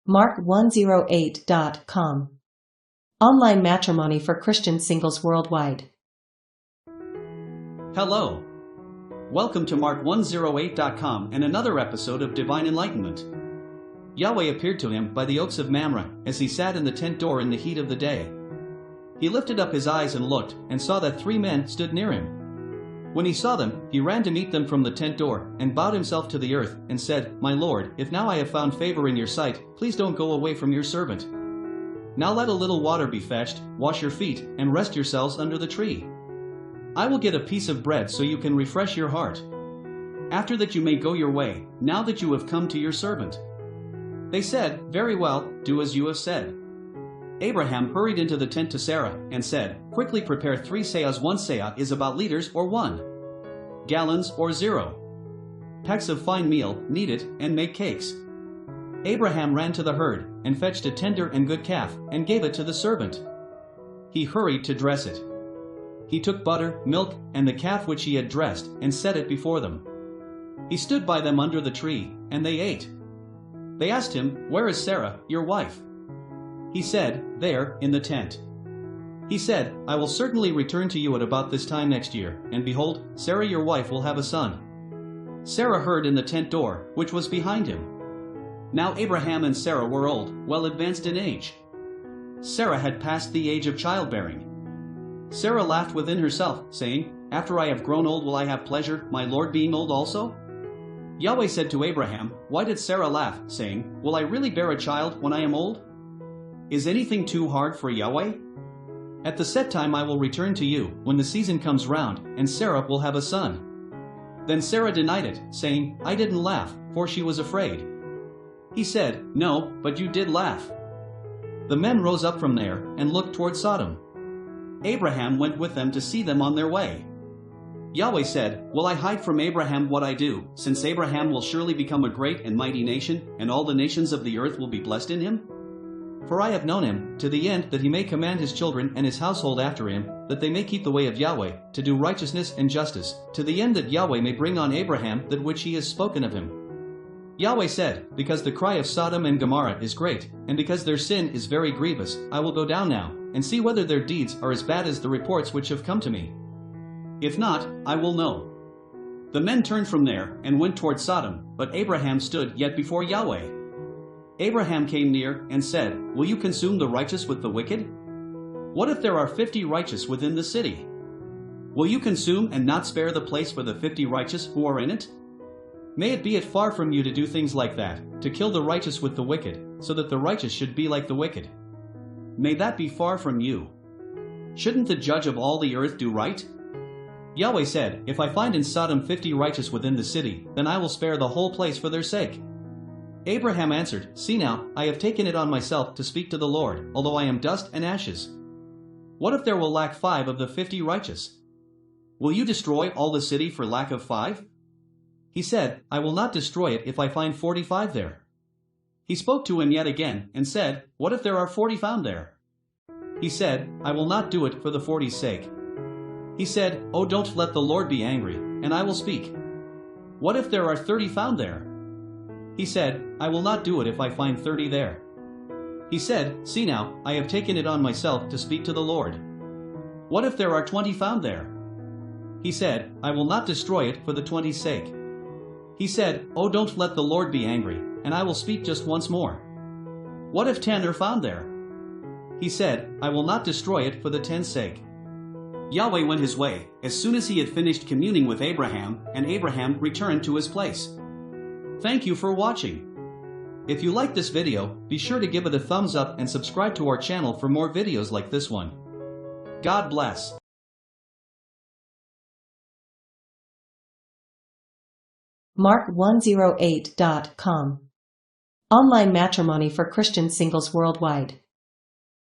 Mark108.com. Online matrimony for Christian singles worldwide. Hello. Welcome to Mark108.com and another episode of Divine Enlightenment. Yahweh appeared to him by the oaks of Mamre as he sat in the tent door in the heat of the day. He lifted up his eyes and looked, and saw that 3 men stood near him. When he saw them, he ran to meet them from the tent door, and bowed himself to the earth, and said, "My Lord, if now I have found favor in your sight, please don't go away from your servant. Now let a little water be fetched, wash your feet, and rest yourselves under the tree. I will get a piece of bread so you can refresh your heart. After that you may go your way, now that you have come to your servant." They said, "Very well, do as you have said." Abraham hurried into the tent to Sarah, and said, "Quickly prepare 3 seahs. 1 seah is about liters or 1 gallons or 0 pecks of fine meal, knead it, and make cakes." Abraham ran to the herd, and fetched a tender and good calf, and gave it to the servant. He hurried to dress it. He took butter, milk, and the calf which he had dressed, and set it before them. He stood by them under the tree, and they ate. They asked him, "Where is Sarah, your wife?" He said, "There, in the tent." He said, "I will certainly return to you at about this time next year, and behold, Sarah your wife will have a son." Sarah heard in the tent door, which was behind him. Now Abraham and Sarah were old, well advanced in age. Sarah had passed the age of childbearing. Sarah laughed within herself, saying, "After I have grown old will I have pleasure, my Lord being old also?" Yahweh said to Abraham, "Why did Sarah laugh, saying, Will I really bear a child when I am old? Is anything too hard for Yahweh? At the set time I will return to you, when the season comes round, and Sarah will have a son." Then Sarah denied it, saying, "I didn't laugh, for she was afraid." He said, "No, but you did laugh." The men rose up from there, and looked toward Sodom. Abraham went with them to see them on their way. Yahweh said, "Will I hide from Abraham what I do, since Abraham will surely become a great and mighty nation, and all the nations of the earth will be blessed in him? For I have known him, to the end that he may command his children and his household after him, that they may keep the way of Yahweh, to do righteousness and justice, to the end that Yahweh may bring on Abraham that which he has spoken of him." Yahweh said, "Because the cry of Sodom and Gomorrah is great, and because their sin is very grievous, I will go down now, and see whether their deeds are as bad as the reports which have come to me. If not, I will know." The men turned from there, and went toward Sodom, but Abraham stood yet before Yahweh. Abraham came near, and said, "Will you consume the righteous with the wicked? What if there are 50 righteous within the city? Will you consume and not spare the place for the 50 righteous who are in it? May it be it far from you to do things like that, to kill the righteous with the wicked, so that the righteous should be like the wicked. May that be far from you. Shouldn't the judge of all the earth do right?" Yahweh said, "If I find in Sodom 50 righteous within the city, then I will spare the whole place for their sake." Abraham answered, "See now, I have taken it on myself to speak to the Lord, although I am dust and ashes. What if there will lack 5 of the 50 righteous? Will you destroy all the city for lack of 5? He said, "I will not destroy it if I find 45 there." He spoke to him yet again, and said, "What if there are 40 found there?" He said, "I will not do it for the 40's sake." He said, "Oh, don't let the Lord be angry, and I will speak. What if there are 30 found there?" He said, "I will not do it if I find 30 there." He said, "See now, I have taken it on myself to speak to the Lord. What if there are 20 found there?" He said, "I will not destroy it for the 20's sake." He said, "Oh, don't let the Lord be angry, and I will speak just once more. What if 10 are found there?" He said, "I will not destroy it for the 10's sake." Yahweh went his way, as soon as he had finished communing with Abraham, and Abraham returned to his place. Thank you for watching. If you like this video, be sure to give it a thumbs up and subscribe to our channel for more videos like this one. God bless. Mark108.com. Online matrimony for Christian singles worldwide.